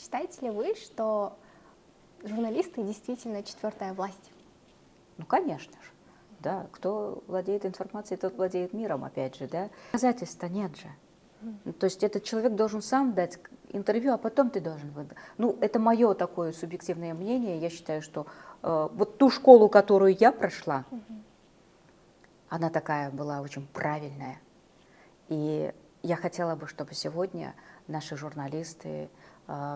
Считаете ли вы, что журналисты действительно четвертая власть? Ну, конечно же. Да, кто владеет информацией, тот владеет миром, опять же, да. Доказательств-то нет же. То есть этот человек должен сам дать интервью, а потом ты должен выдать. Ну, это мое такое субъективное мнение. Я считаю, что вот ту школу, которую я прошла, она такая была очень правильная. И я хотела бы, чтобы сегодня наши журналисты,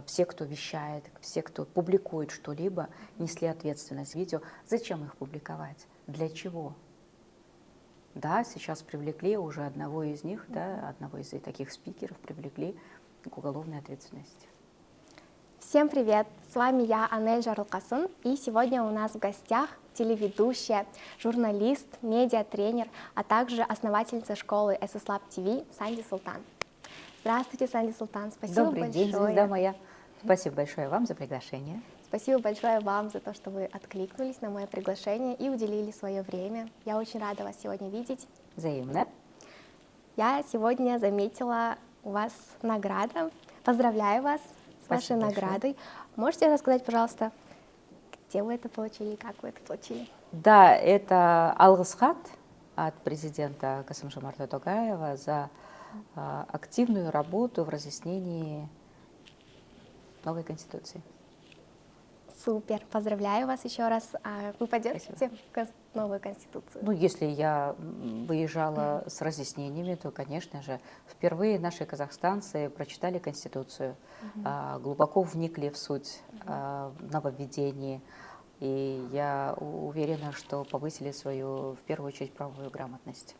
все, кто вещает, все, кто публикует что-либо, несли ответственность. Видео, зачем их публиковать? Для чего? Да, сейчас привлекли уже одного из них, да, одного из таких спикеров привлекли к уголовной ответственности. Всем привет! С вами я, Анель Жарылкасын, и сегодня у нас в гостях телеведущая, журналист, медиатренер, а также основательница школы SSLab TV Санди Султан. Здравствуйте, Санди Султан, спасибо Добрый большое. день, звезда моя. Спасибо большое вам за приглашение. Спасибо большое вам за то, что вы откликнулись на мое приглашение и уделили свое время. Я очень рада вас сегодня видеть. Взаимно. Я сегодня заметила у вас награду. Поздравляю вас с вашей наградой. Можете рассказать, пожалуйста, где вы это получили, как вы это получили? Да, это алғыс хат от президента Касым-Жомарта Тоқаева за активную работу в разъяснении новой Конституции. Супер, поздравляю вас еще раз. Вы поддержите новую Конституцию? Ну, если я выезжала с разъяснениями, то, конечно же, впервые наши казахстанцы прочитали Конституцию, глубоко вникли в суть нововведений, и я уверена, что повысили свою, в первую очередь, правовую грамотность.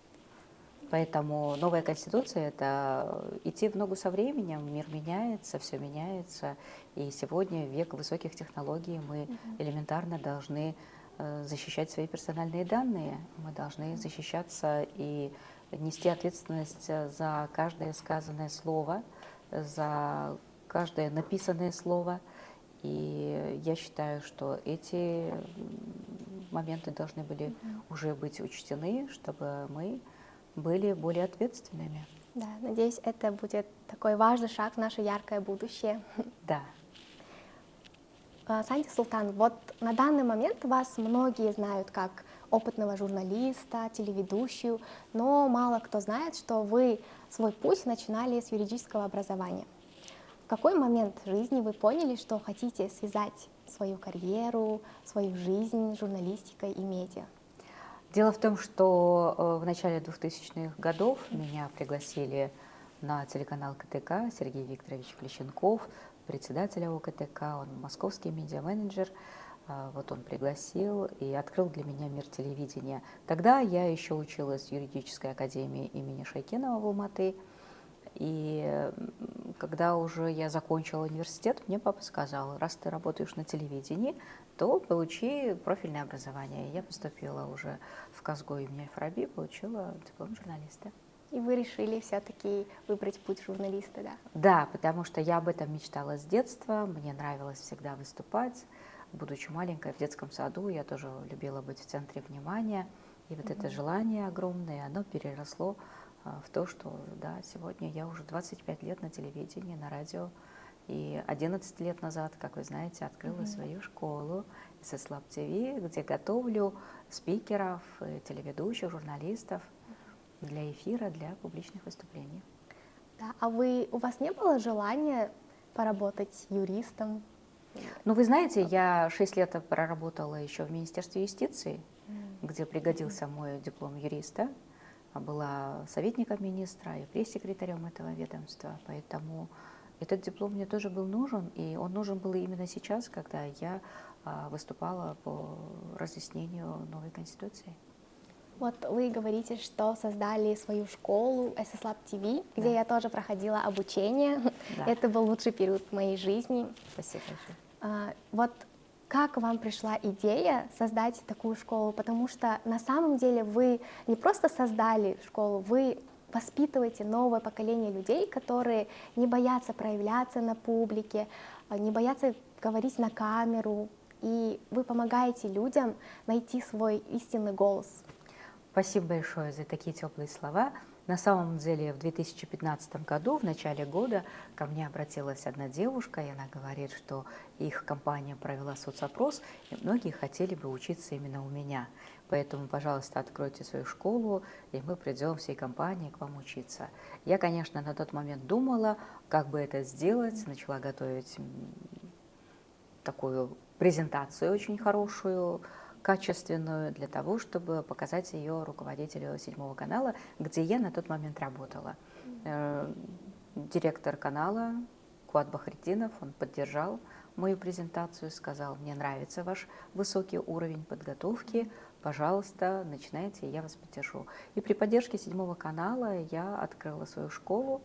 Поэтому новая Конституция – это идти в ногу со временем, мир меняется, все меняется, и сегодня, в век высоких технологий, мы элементарно должны защищать свои персональные данные, мы должны защищаться и нести ответственность за каждое сказанное слово, за каждое написанное слово. И я считаю, что эти моменты должны были уже быть учтены, чтобы мы были более ответственными. Да, надеюсь, это будет такой важный шаг в наше яркое будущее. Да. Санди Султан, вот на данный момент вас многие знают как опытного журналиста, телеведущую, но мало кто знает, что вы свой путь начинали с юридического образования. В какой момент жизни вы поняли, что хотите связать свою карьеру, свою жизнь с журналистикой и медиа? Дело в том, что в начале 2000-х годов меня пригласили на телеканал КТК Сергей Викторович Клещенков, председателя УКТК, он московский медиа-менеджер. Вот он пригласил и открыл для меня мир телевидения. Тогда я еще училась в юридической академии имени Шайкенова в Алматы. И когда уже я закончила университет, мне папа сказал: раз ты работаешь на телевидении, то получи профильное образование. Я поступила уже в КАСГО имени Аль-Фараби, получила диплом журналиста. И вы решили все-таки выбрать путь журналиста, да? Да, потому что я об этом мечтала с детства, мне нравилось всегда выступать. Будучи маленькой в детском саду, я тоже любила быть в центре внимания. И вот это желание огромное, оно переросло в то, что да, сегодня я уже 25 лет на телевидении, на радио. И 11 лет назад, как вы знаете, открыла свою школу SSLab TV, где готовлю спикеров, телеведущих, журналистов для эфира, для публичных выступлений. Да, а у вас не было желания поработать юристом? Ну, вы знаете, я 6 лет проработала еще в Министерстве юстиции, где пригодился мой диплом юриста. Была советником министра и пресс-секретарем этого ведомства, поэтому этот диплом мне тоже был нужен, и он нужен был именно сейчас, когда я выступала по разъяснению новой Конституции. Вот вы говорите, что создали свою школу SSLab TV, где я тоже проходила обучение. Да. Это был лучший период моей жизни. Спасибо большое. Вот как вам пришла идея создать такую школу? Потому что на самом деле вы не просто создали школу, вы воспитываете новое поколение людей, которые не боятся проявляться на публике, не боятся говорить на камеру, и вы помогаете людям найти свой истинный голос. Спасибо большое за такие теплые слова. На самом деле в 2015 году, в начале года, ко мне обратилась одна девушка, и она говорит, что их компания провела соцопрос, и многие хотели бы учиться именно у меня. Поэтому, пожалуйста, откройте свою школу, и мы придем всей компанией к вам учиться. Я, конечно, на тот момент думала, как бы это сделать, начала готовить такую презентацию очень хорошую, качественную, для того, чтобы показать ее руководителю седьмого канала, где я на тот момент работала. Директор канала Куат Бахретдинов, он поддержал мою презентацию, сказал: мне нравится ваш высокий уровень подготовки, пожалуйста, начинайте, я вас поддержу. И при поддержке седьмого канала я открыла свою школу,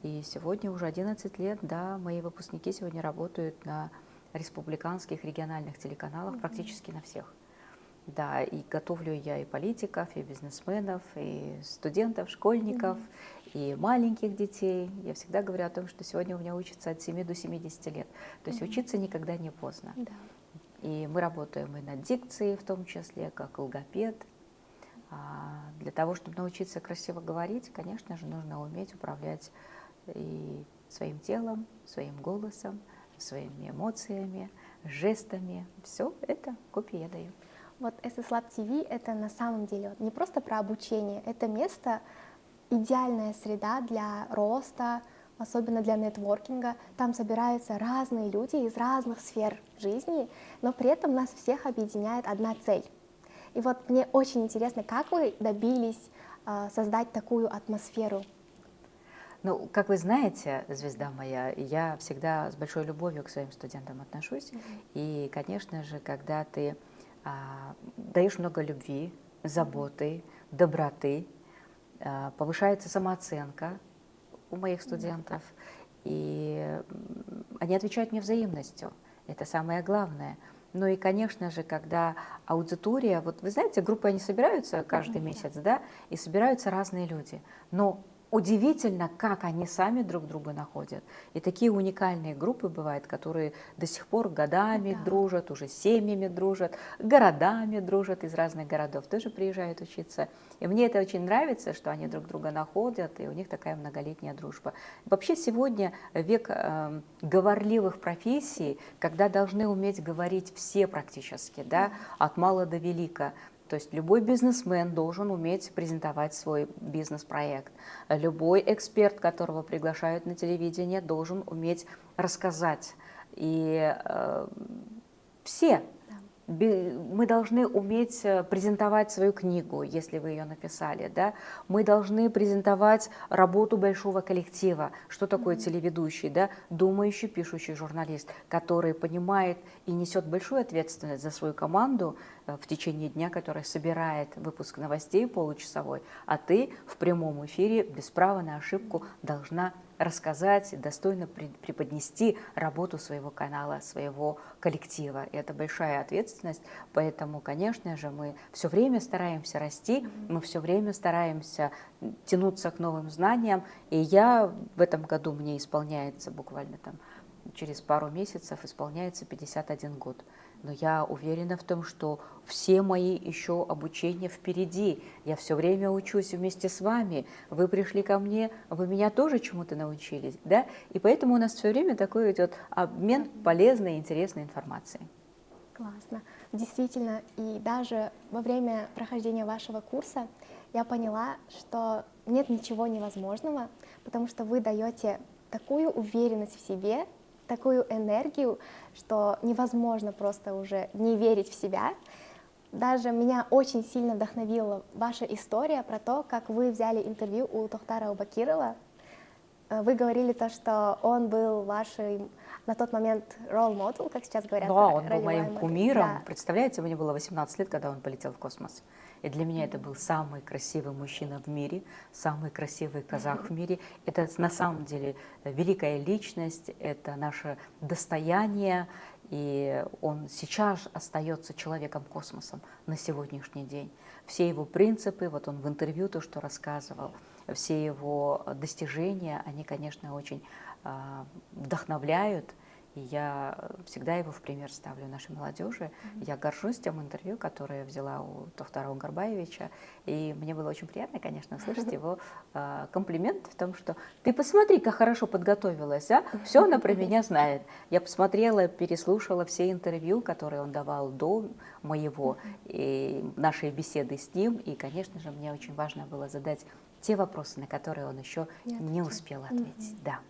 и сегодня уже 11 лет, да, мои выпускники сегодня работают на республиканских, региональных телеканалах, практически на всех. Да, и готовлю я и политиков, и бизнесменов, и студентов, школьников, и маленьких детей. Я всегда говорю о том, что сегодня у меня учатся от 7 до 70 лет. То есть учиться никогда не поздно. Да. И мы работаем и над дикцией, в том числе, как логопед. Для того, чтобы научиться красиво говорить, конечно же, нужно уметь управлять и своим телом, своим голосом, своими эмоциями, жестами. Все это копии я даю. Вот SS Lab TV — это на самом деле вот не просто про обучение, это место, идеальная среда для роста, особенно для нетворкинга. Там собираются разные люди из разных сфер жизни, но при этом нас всех объединяет одна цель. И вот мне очень интересно, как вы добились создать такую атмосферу? Ну, как вы знаете, звезда моя, я всегда с большой любовью к своим студентам отношусь. И, конечно же, когда ты даешь много любви, заботы, доброты, повышается самооценка у моих студентов, и они отвечают мне взаимностью. Это самое главное. Ну и, конечно же, когда аудитория, вот вы знаете, группы, они собираются каждый месяц, да, и собираются разные люди, но удивительно, как они сами друг друга находят. И такие уникальные группы бывают, которые до сих пор годами дружат, уже семьями дружат, городами дружат, из разных городов тоже приезжают учиться. И мне это очень нравится, что они друг друга находят, и у них такая многолетняя дружба. Вообще сегодня век говорливых профессий, когда должны уметь говорить все практически, да, от мала до велика. То есть любой бизнесмен должен уметь презентовать свой бизнес-проект. Любой эксперт, которого приглашают на телевидение, должен уметь рассказать. И все. Мы должны уметь презентовать свою книгу, если вы ее написали, да? Мы должны презентовать работу большого коллектива. Что такое телеведущий, да? Думающий, пишущий журналист, который понимает и несет большую ответственность за свою команду в течение дня, которая собирает выпуск новостей получасовой, а ты в прямом эфире без права на ошибку должна рассказать, достойно преподнести работу своего канала, своего коллектива. И это большая ответственность, поэтому, конечно же, мы все время стараемся расти, мы все время стараемся тянуться к новым знаниям. И я в этом году, мне исполняется буквально там через пару месяцев, исполняется 51 год. Но я уверена в том, что все мои еще обучения впереди. Я все время учусь вместе с вами. Вы пришли ко мне, вы меня тоже чему-то научились, да? И поэтому у нас все время такой идет обмен полезной и интересной информацией. Классно. Действительно, и даже во время прохождения вашего курса я поняла, что нет ничего невозможного, потому что вы даете такую уверенность в себе, такую энергию, что невозможно просто уже не верить в себя. Даже меня очень сильно вдохновила ваша история про то, как вы взяли интервью у Тохтара Убакирова. Вы говорили то, что он был вашим на тот момент role model, как сейчас говорят. Да, он был моим модель. кумиром. Да. Представляете, мне было 18 лет, когда он полетел в космос. И для меня это был самый красивый мужчина в мире, самый красивый казах в мире. Это на самом деле великая личность, это наше достояние. И он сейчас остается человеком-космосом на сегодняшний день. Все его принципы, вот он в интервью то, что рассказывал, все его достижения, они, конечно, очень вдохновляют. И я всегда его в пример ставлю нашей молодежи. Я горжусь тем интервью, которое я взяла у Тохтара Гарбаевича. И мне было очень приятно, конечно, слышать его комплимент в том, что ты посмотри, как хорошо подготовилась, а? Все она про меня знает. Я посмотрела, переслушала все интервью, которые он давал до моего, и нашей беседы с ним. И, конечно же, мне очень важно было задать те вопросы, на которые он еще не успел ответить. Да.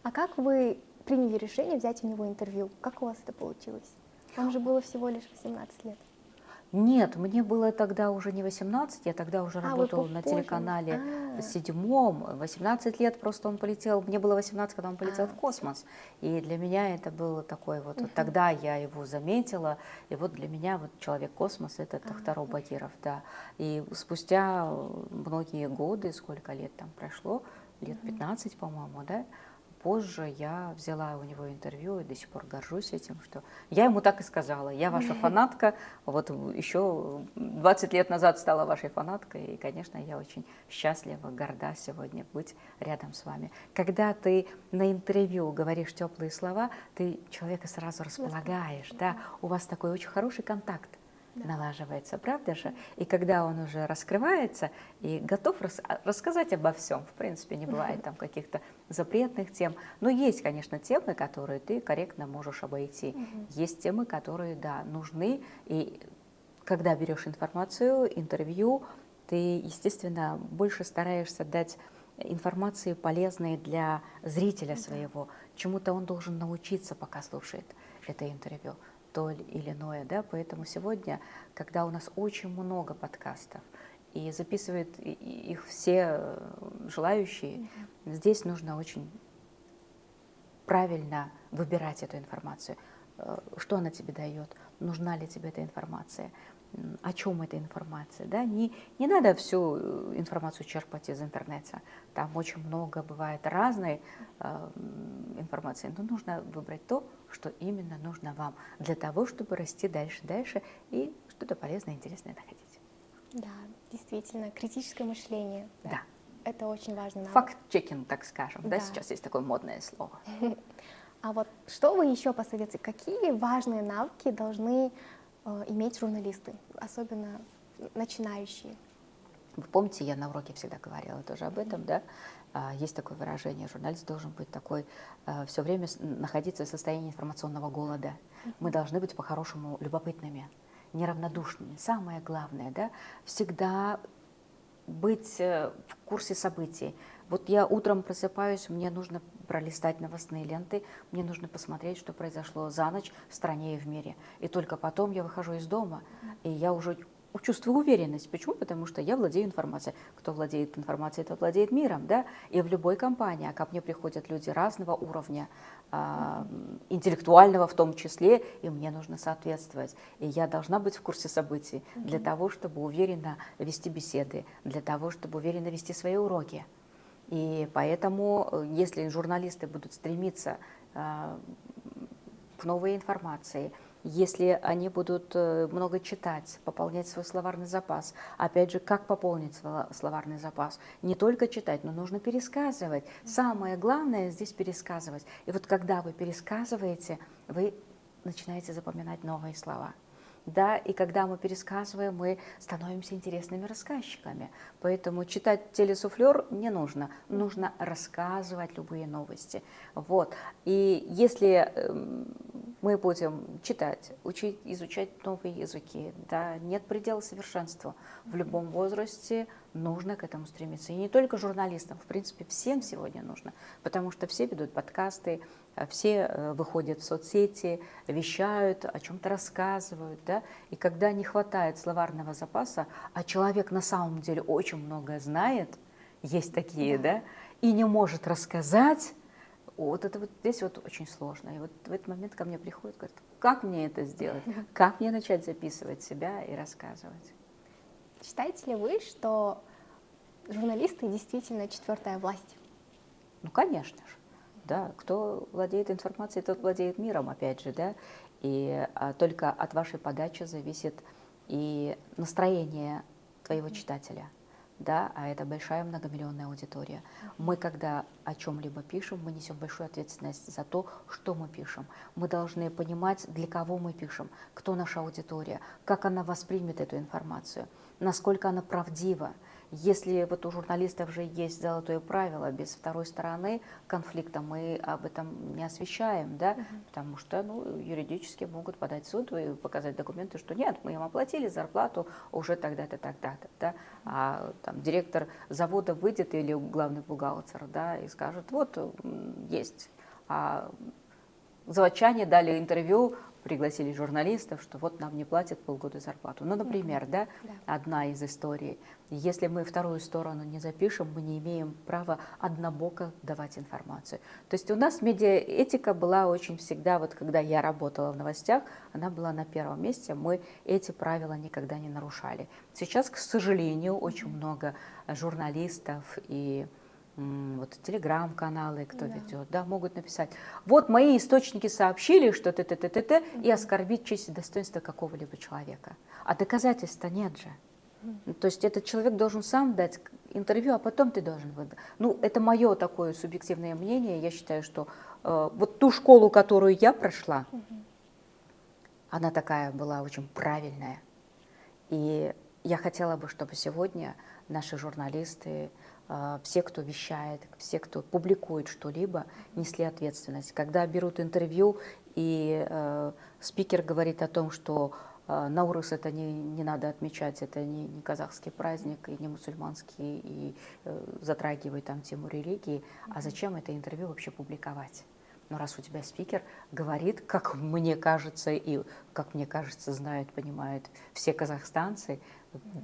А как вы приняли решение взять у него интервью? Как у вас это получилось? Вам же было всего лишь 18 лет. Нет, мне было тогда уже не 18, я тогда уже Вы работала на попозже. телеканале седьмом, 18 лет просто он полетел, мне было 18, когда он полетел в Всё. космос, и для меня это было такое вот тогда я его заметила, и вот для меня вот человек-космос это Тохтар Бадиров, да, и спустя многие годы, сколько лет там прошло, лет 15, по-моему, да, позже я взяла у него интервью и до сих пор горжусь этим, что я ему так и сказала, я ваша фанатка, вот еще 20 лет назад стала вашей фанаткой, и, конечно, я очень счастлива, горда сегодня быть рядом с вами. Когда ты на интервью говоришь теплые слова, ты человека сразу располагаешь, да, у вас такой очень хороший контакт налаживается, правда же? И когда он уже раскрывается и готов рассказать обо всем, в принципе, не бывает там каких-то запретных тем, но есть, конечно, темы, которые ты корректно можешь обойти, есть темы, которые, да, нужны, и когда берешь информацию, интервью, ты, естественно, больше стараешься дать информации полезной для зрителя своего, чему-то он должен научиться, пока слушает это интервью, то или иное, да, поэтому сегодня, когда у нас очень много подкастов, и записывают их все желающие, здесь нужно очень правильно выбирать эту информацию. Что она тебе дает, нужна ли тебе эта информация, о чем эта информация. Да? Не надо всю информацию черпать из интернета, там очень много бывает разной информации, но нужно выбрать то, что именно нужно вам, для того, чтобы расти дальше и что-то полезное и интересное находить. Да, действительно, критическое мышление. Да. Это очень важно. Факт-чекинг, так скажем, да, Да. сейчас есть такое модное слово. А вот что вы еще посоветуете? Какие важные навыки должны иметь журналисты, особенно начинающие? Вы помните, я на уроке всегда говорила тоже об этом, да? Есть такое выражение, журналист должен быть такой, все время находиться в состоянии информационного голода. Мы должны быть по-хорошему любопытными, неравнодушными. Самое главное, да, всегда быть в курсе событий. Вот я утром просыпаюсь, мне нужно пролистать новостные ленты, мне нужно посмотреть, что произошло за ночь в стране и в мире. И только потом я выхожу из дома, и я уже чувствую уверенность. Почему? Потому что я владею информацией. Кто владеет информацией, тот владеет миром, да? И в любой компании, а ко мне приходят люди разного уровня, интеллектуального в том числе, и мне нужно соответствовать. И я должна быть в курсе событий для того, чтобы уверенно вести беседы, для того, чтобы уверенно вести свои уроки. И поэтому, если журналисты будут стремиться к новой информации, если они будут много читать, пополнять свой словарный запас. Опять же, как пополнить словарный запас? Не только читать, но нужно пересказывать. Самое главное здесь пересказывать. И вот когда вы пересказываете, вы начинаете запоминать новые слова. Да, и когда мы пересказываем, мы становимся интересными рассказчиками. Поэтому читать телесуфлер не нужно. Нужно рассказывать любые новости. Вот. И если мы будем читать, учить, изучать новые языки, да, нет предела совершенству. В любом возрасте нужно к этому стремиться. И не только журналистам, в принципе, всем сегодня нужно. Потому что все ведут подкасты, все выходят в соцсети, вещают, о чем-то рассказывают. Да? И когда не хватает словарного запаса, а человек на самом деле очень многое знает, есть такие, да, и не может рассказать, вот это вот здесь вот очень сложно. И вот в этот момент ко мне приходят, говорят, как мне это сделать? Как мне начать записывать себя и рассказывать? Считаете ли вы, что журналисты действительно четвертая власть? Ну, конечно же. Да, кто владеет информацией, тот владеет миром, опять же, да. И только от вашей подачи зависит и настроение твоего читателя. да, а это большая многомиллионная аудитория. Мы, когда о чем-либо пишем, мы несем большую ответственность за то, что мы пишем. Мы должны понимать, для кого мы пишем, кто наша аудитория, как она воспримет эту информацию, насколько она правдива. Если вот у журналистов же есть золотое правило, без второй стороны конфликта мы об этом не освещаем, да, потому что юридически могут подать в суд и показать документы, что нет, мы им оплатили зарплату уже тогда-то, тогда-то, да, а там директор завода выйдет или главный бухгалтер, да, и скажет, вот есть, а заводчане дали интервью, пригласили журналистов, что вот нам не платят полгода зарплату. Ну, например, да, одна из историй. Если мы вторую сторону не запишем, мы не имеем права однобоко давать информацию. То есть у нас медиаэтика была очень всегда, вот когда я работала в новостях, она была на первом месте, мы эти правила никогда не нарушали. Сейчас, к сожалению, очень много журналистов и вот телеграм-каналы, кто ведет, да, могут написать, вот мои источники сообщили, что т-т-т-т-т, и оскорбить честь и достоинство какого-либо человека. А доказательств-то нет же. То есть этот человек должен сам дать интервью, а потом ты должен выдать. Ну, это мое такое субъективное мнение. Я считаю, что вот ту школу, которую я прошла, она такая была очень правильная. И я хотела бы, чтобы сегодня наши журналисты, все, кто вещает, все, кто публикует что-либо, несли ответственность. Когда берут интервью, и спикер говорит о том, что Наурыз это не надо отмечать, это не казахский праздник, и не мусульманский, и затрагивает там тему религии, а зачем это интервью вообще публиковать? Но раз у тебя спикер говорит, как мне кажется, и как мне кажется, знают, понимают все казахстанцы,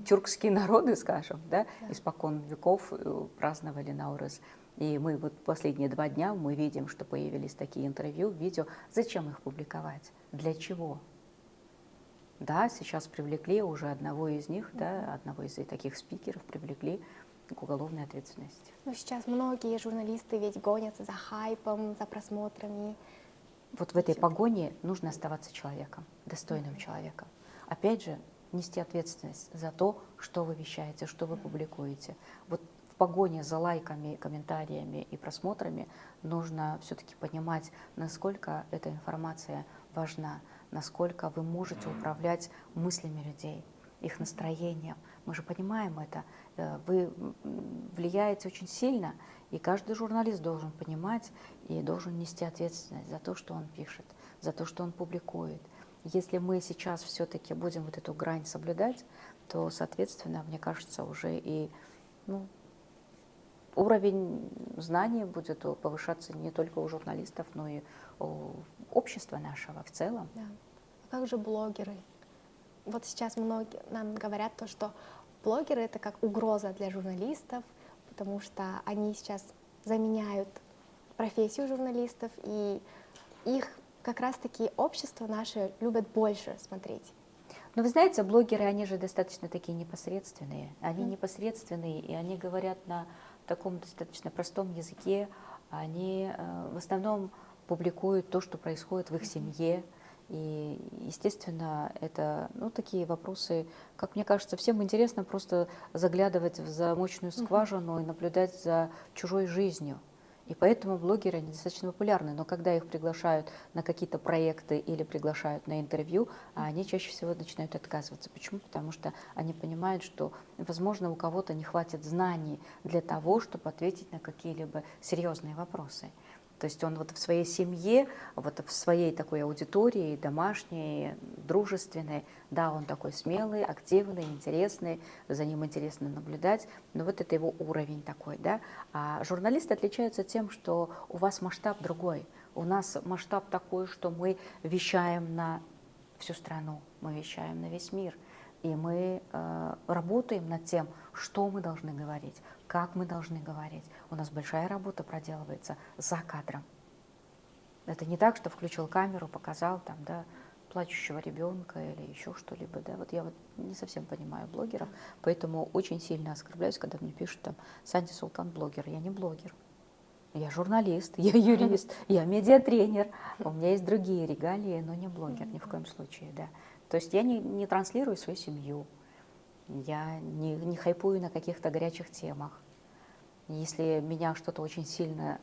тюркские народы, скажем, да, испокон веков праздновали Наурыз. И мы вот последние 2 дня мы видим, что появились такие интервью, видео. Зачем их публиковать? Для чего? Да, сейчас привлекли уже одного из них, да, одного из таких спикеров привлекли к уголовной ответственности. Ну, сейчас многие журналисты ведь гонятся за хайпом, за просмотрами. Вот в этой погоне нужно оставаться человеком, достойным человеком. Опять же, нести ответственность за то, что вы вещаете, что вы публикуете. Вот в погоне за лайками, комментариями и просмотрами нужно все-таки понимать, насколько эта информация важна, насколько вы можете управлять мыслями людей, их настроением. Мы же понимаем это. Вы влияете очень сильно, и каждый журналист должен понимать и должен нести ответственность за то, что он пишет, за то, что он публикует. Если мы сейчас все-таки будем вот эту грань соблюдать, то, соответственно, мне кажется, уже и уровень знаний будет повышаться не только у журналистов, но и у общества нашего в целом. Да. А как же блогеры? Вот сейчас многие нам говорят то, что блогеры это как угроза для журналистов, потому что они сейчас заменяют профессию журналистов, и их как раз-таки общество наше любит больше смотреть. Но вы знаете, блогеры, они же достаточно такие непосредственные. Они непосредственные, и они говорят на таком достаточно простом языке. Они в основном публикуют то, что происходит в их семье. И, естественно, это такие вопросы, как мне кажется, всем интересно просто заглядывать в замочную скважину и наблюдать за чужой жизнью. И поэтому блогеры они достаточно популярны, но когда их приглашают на какие-то проекты или приглашают на интервью, они чаще всего начинают отказываться. Почему? Потому что они понимают, что, возможно, у кого-то не хватит знаний для того, чтобы ответить на какие-либо серьезные вопросы. То есть он вот в своей семье, вот в своей такой аудитории, домашней, дружественной, да, он такой смелый, активный, интересный, за ним интересно наблюдать, но вот это его уровень такой, да. А журналисты отличаются тем, что у вас масштаб другой, у нас масштаб такой, что мы вещаем на всю страну, мы вещаем на весь мир. И мы работаем над тем, что мы должны говорить, как мы должны говорить. У нас большая работа проделывается за кадром. Это не так, что включил камеру, показал там, да, плачущего ребенка или еще что-либо. Да. Вот я вот не совсем понимаю блогеров, поэтому очень сильно оскорбляюсь, когда мне пишут там «Санди Султан блогер». Я не блогер. Я журналист, я юрист, я медиатренер. У меня есть другие регалии, но не блогер ни в коем случае, да. То есть я не транслирую свою семью, Я не хайпую на каких-то горячих темах. Если меня что-то очень сильно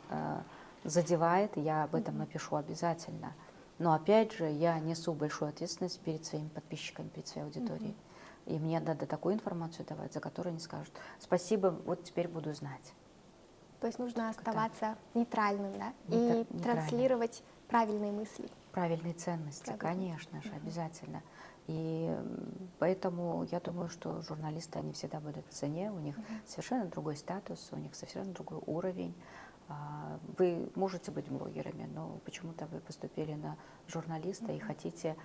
задевает, я об этом напишу обязательно. Но опять же, я несу большую ответственность перед своими подписчиками, перед своей аудиторией. И мне надо такую информацию давать, за которую они скажут: спасибо, вот теперь буду знать. То есть нужно оставаться нейтральным, да? И Нейтральным. транслировать правильные мысли. Правильные ценности, конечно же, обязательно. И поэтому я думаю, что журналисты, они всегда будут в цене, у них совершенно другой статус, у них совершенно другой уровень. Вы можете быть блогерами, но почему-то вы поступили на журналиста и хотите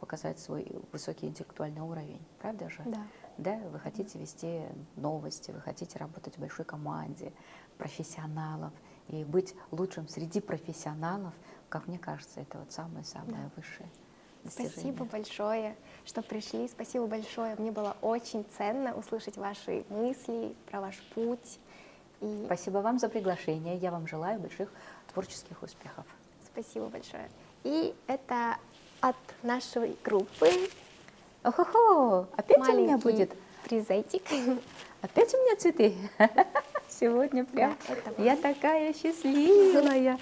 показать свой высокий интеллектуальный уровень, правда же? Да. Да, вы хотите вести новости, вы хотите работать в большой команде профессионалов и быть лучшим среди профессионалов, как мне кажется, это вот самое-самое высшее достижение. Спасибо большое, что пришли. Спасибо большое. Мне было очень ценно услышать ваши мысли про ваш путь. И Спасибо вам за приглашение. Я вам желаю больших творческих успехов. спасибо большое. И это от нашей группы Охо-хо, опять у меня маленький будет, презентик. опять у меня цветы. Сегодня прям Да, это вам. я такая счастливая.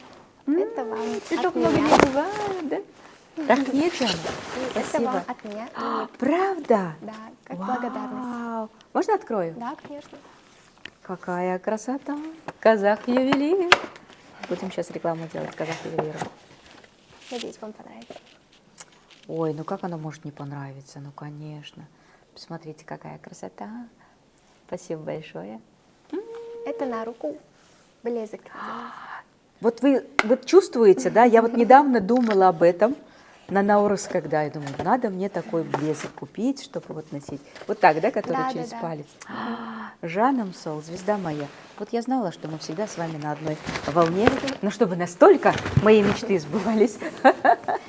Это вам Цветов от много меня. не бывает, да? Так, нет, Жанна? И это Спасибо. вам от меня. И, Правда? да, как благодарность. Вау. Можно открою? Да, конечно. Какая красота! Казах ювелир. Будем сейчас рекламу делать Казах ювелира. Надеюсь, вам понравится. Ой, ну как оно может не понравиться? Ну, конечно. Посмотрите, какая красота. Спасибо большое. Это на руку блеск. Вот вы вот чувствуете, да? Я вот недавно думала об этом на Наурус, когда я думаю, надо мне такой блеск купить, чтобы вот носить. Вот так, да, который Да, через да, да. палец. Жанна Мсол, звезда моя. Вот я знала, что мы всегда с вами на одной волне, но чтобы настолько мои мечты сбывались.